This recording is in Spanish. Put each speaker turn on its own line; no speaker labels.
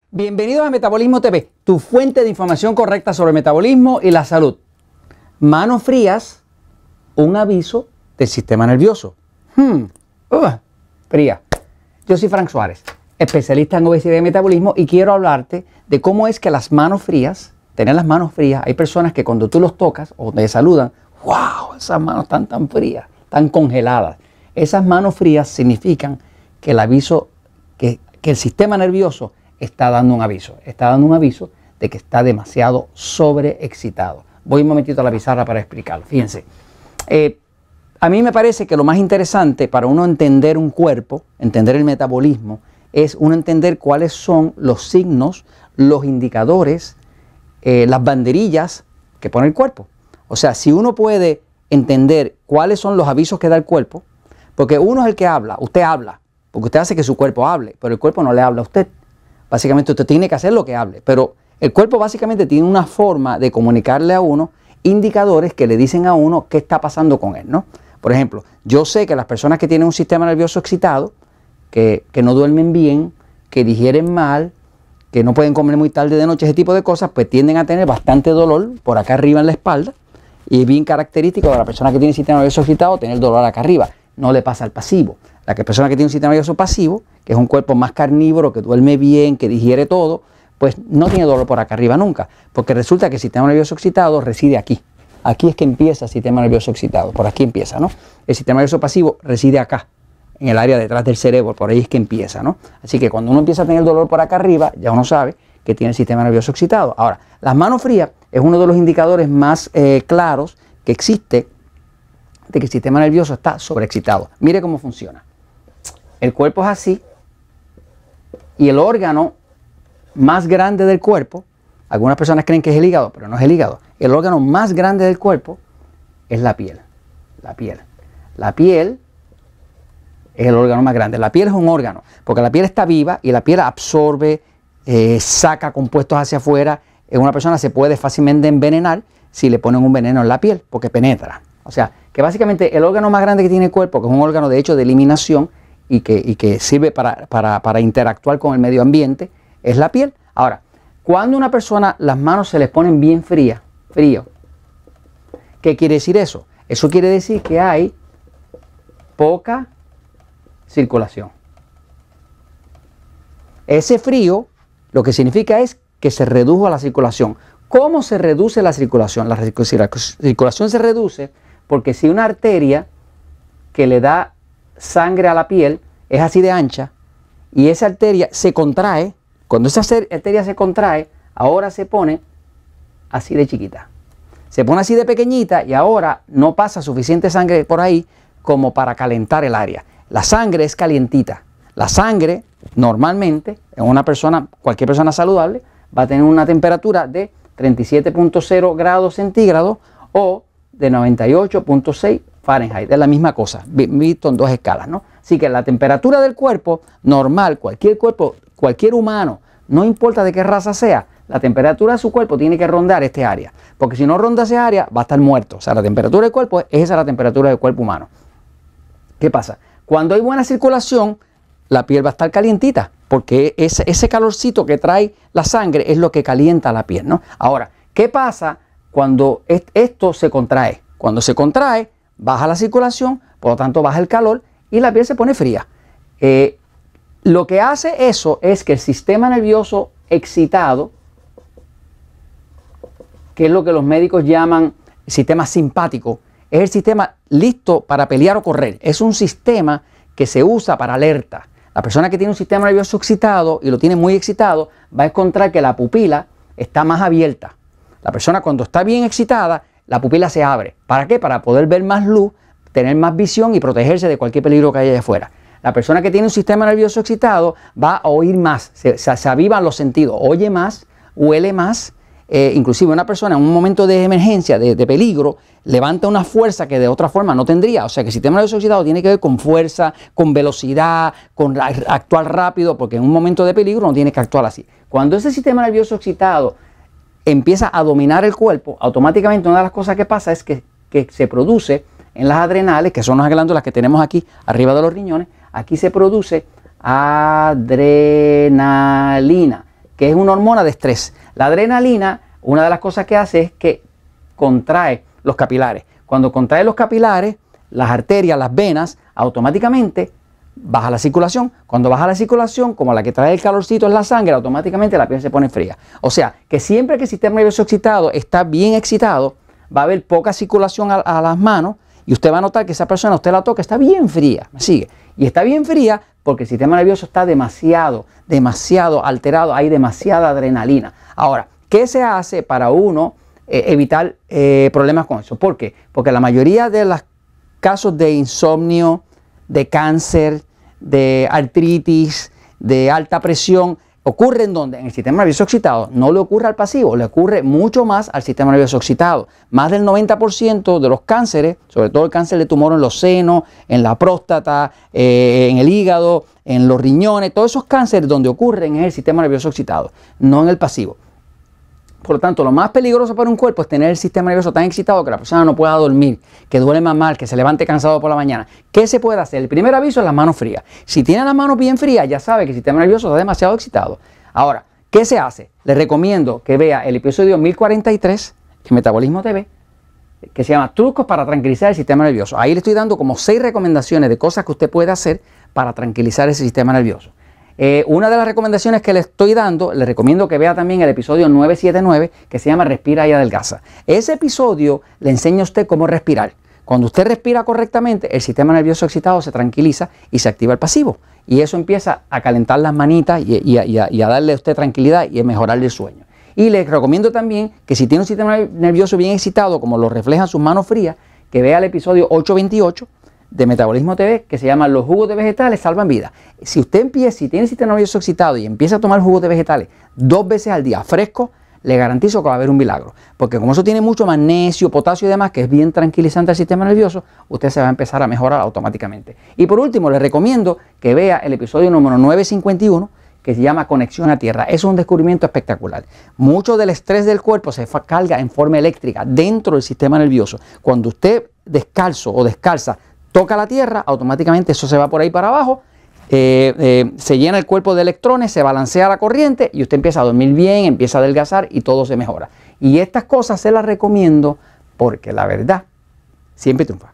Bienvenidos a Metabolismo TV, tu fuente de información correcta sobre el metabolismo y la salud. Manos frías, un aviso del sistema nervioso. Fría. Yo soy Frank Suárez, especialista en obesidad y metabolismo, y quiero hablarte de cómo es que las manos frías, tener las manos frías, hay personas que cuando tú los tocas o te saludan, ¡wow! Esas manos están tan frías, tan congeladas. Esas manos frías significan que el aviso, que el sistema nervioso está dando un aviso. Está dando un aviso de que está demasiado sobreexcitado. Voy un momentito a la pizarra para explicarlo. Fíjense. A mí me parece que lo más interesante para uno entender un cuerpo, entender el metabolismo, es uno entender cuáles son los signos, los indicadores, las banderillas que pone el cuerpo. O sea, si uno puede entender cuáles son los avisos que da el cuerpo, porque uno es el que habla, usted habla, porque usted hace que su cuerpo hable, pero el cuerpo no le habla a usted. Básicamente usted tiene que hacer lo que hable, pero el cuerpo básicamente tiene una forma de comunicarle a uno indicadores que le dicen a uno qué está pasando con él, ¿no? Por ejemplo, yo sé que las personas que tienen un sistema nervioso excitado, que no duermen bien, que digieren mal, que no pueden comer muy tarde de noche, ese tipo de cosas, pues tienden a tener bastante dolor por acá arriba en la espalda, y es bien característico de la persona que tiene un sistema nervioso excitado tener dolor acá arriba. No le pasa al pasivo. La persona que tiene un sistema nervioso pasivo, que es un cuerpo más carnívoro, que duerme bien, que digiere todo, pues no tiene dolor por acá arriba nunca, porque resulta que el sistema nervioso excitado reside aquí. Aquí es que empieza el sistema nervioso excitado, por aquí empieza, ¿no? El sistema nervioso pasivo reside acá, en el área detrás del cerebro, por ahí es que empieza, ¿no? Así que cuando uno empieza a tener dolor por acá arriba, ya uno sabe que tiene el sistema nervioso excitado. Ahora, las manos frías es uno de los indicadores más claros que existe de que el sistema nervioso está sobreexcitado. Mire cómo funciona. El cuerpo es así y el órgano más grande del cuerpo, algunas personas creen que es el hígado, pero no es el hígado. El órgano más grande del cuerpo es la piel. La piel. La piel es el órgano más grande. La piel es un órgano, porque la piel está viva y la piel absorbe, saca compuestos hacia afuera. Una persona se puede fácilmente envenenar si le ponen un veneno en la piel, porque penetra. O sea, que básicamente el órgano más grande que tiene el cuerpo, que es un órgano de hecho de eliminación y que sirve para interactuar con el medio ambiente, es la piel. Ahora, cuando una persona las manos se les ponen bien frío, ¿qué quiere decir eso? Eso quiere decir que hay poca circulación. Ese frío lo que significa es que se redujo la circulación. ¿Cómo se reduce la circulación? La circulación se reduce porque si una arteria que le da sangre a la piel es así de ancha y esa arteria se contrae, cuando esa arteria se contrae, ahora se pone así de chiquita. Se pone así de pequeñita y ahora no pasa suficiente sangre por ahí como para calentar el área. La sangre es calientita. La sangre normalmente en una persona, cualquier persona saludable, va a tener una temperatura de 37.0 grados centígrados o de 98.6 Fahrenheit. Es la misma cosa, visto en dos escalas, ¿no? Así que la temperatura del cuerpo normal, cualquier cuerpo, cualquier humano, no importa de qué raza sea, la temperatura de su cuerpo tiene que rondar este área. Porque si no ronda ese área, va a estar muerto. O sea, la temperatura del cuerpo, esa es la temperatura del cuerpo humano. ¿Qué pasa? Cuando hay buena circulación, la piel va a estar calientita, porque ese calorcito que trae la sangre es lo que calienta la piel, ¿no? Ahora, ¿qué pasa cuando esto se contrae? Cuando se contrae, baja la circulación, por lo tanto baja el calor y la piel se pone fría. Lo que hace eso es que el sistema nervioso excitado, que es lo que los médicos llaman sistema simpático, es el sistema listo para pelear o correr. Es un sistema que se usa para alerta. La persona que tiene un sistema nervioso excitado y lo tiene muy excitado va a encontrar que la pupila está más abierta. La persona cuando está bien excitada, la pupila se abre. ¿Para qué? Para poder ver más luz, tener más visión y protegerse de cualquier peligro que haya allá afuera. La persona que tiene un sistema nervioso excitado va a oír más, se avivan los sentidos, oye más, huele más. Inclusive una persona en un momento de emergencia, de peligro, levanta una fuerza que de otra forma no tendría. O sea que el sistema nervioso excitado tiene que ver con fuerza, con velocidad, con actuar rápido, porque en un momento de peligro no tiene que actuar así. Cuando ese sistema nervioso excitado empieza a dominar el cuerpo, automáticamente una de las cosas que pasa es que se produce en las adrenales, que son las glándulas que tenemos aquí arriba de los riñones, aquí se produce adrenalina. que es una hormona de estrés. La adrenalina, una de las cosas que hace es que contrae los capilares. Cuando contrae los capilares, las arterias, las venas, automáticamente baja la circulación. Cuando baja la circulación, como la que trae el calorcito es la sangre, automáticamente la piel se pone fría. O sea, que siempre que el sistema nervioso excitado está bien excitado, va a haber poca circulación a las manos y usted va a notar que esa persona, usted la toca, está bien fría. ¿Me sigue? Y está bien fría porque el sistema nervioso está demasiado alterado, hay demasiada adrenalina. Ahora, ¿qué se hace para uno evitar problemas con eso? ¿Por qué? Porque la mayoría de los casos de insomnio, de cáncer, de artritis, de alta presión, ocurren donde en el sistema nervioso excitado. No le ocurre al pasivo, le ocurre mucho más al sistema nervioso excitado. Más del 90% de los cánceres, sobre todo el cáncer de tumor en los senos, en la próstata, en el hígado, en los riñones, todos esos cánceres donde ocurren en el sistema nervioso excitado, no en el pasivo. Por lo tanto, lo más peligroso para un cuerpo es tener el sistema nervioso tan excitado que la persona no pueda dormir, que duerma mal, que se levante cansado por la mañana. ¿Qué se puede hacer? El primer aviso es las manos frías. Si tiene las manos bien frías, ya sabe que el sistema nervioso está demasiado excitado. Ahora, ¿qué se hace? Le recomiendo que vea el episodio 1043 en Metabolismo TV, que se llama Trucos para tranquilizar el sistema nervioso. Ahí le estoy dando como 6 recomendaciones de cosas que usted puede hacer para tranquilizar ese sistema nervioso. Una de las recomendaciones que le estoy dando, le recomiendo que vea también el episodio 979 que se llama Respira y Adelgaza. Ese episodio le enseña a usted cómo respirar. Cuando usted respira correctamente, el sistema nervioso excitado se tranquiliza y se activa el pasivo. Y eso empieza a calentar las manitas y a darle a usted tranquilidad y a mejorarle el sueño. Y le recomiendo también que si tiene un sistema nervioso bien excitado, como lo reflejan sus manos frías, que vea el episodio 828 de Metabolismo TV, que se llama Los jugos de vegetales salvan vidas. Si usted empieza, si tiene el sistema nervioso excitado y empieza a tomar jugos de vegetales 2 veces al día fresco, le garantizo que va a haber un milagro. Porque como eso tiene mucho magnesio, potasio y demás, que es bien tranquilizante al sistema nervioso, usted se va a empezar a mejorar automáticamente. Y por último, le recomiendo que vea el episodio número 951, que se llama Conexión a Tierra. Es un descubrimiento espectacular. Mucho del estrés del cuerpo se carga en forma eléctrica dentro del sistema nervioso. Cuando usted descalzo o descalza toca la tierra, automáticamente eso se va por ahí para abajo, se llena el cuerpo de electrones, se balancea la corriente y usted empieza a dormir bien, empieza a adelgazar y todo se mejora. Y estas cosas se las recomiendo porque la verdad siempre triunfa.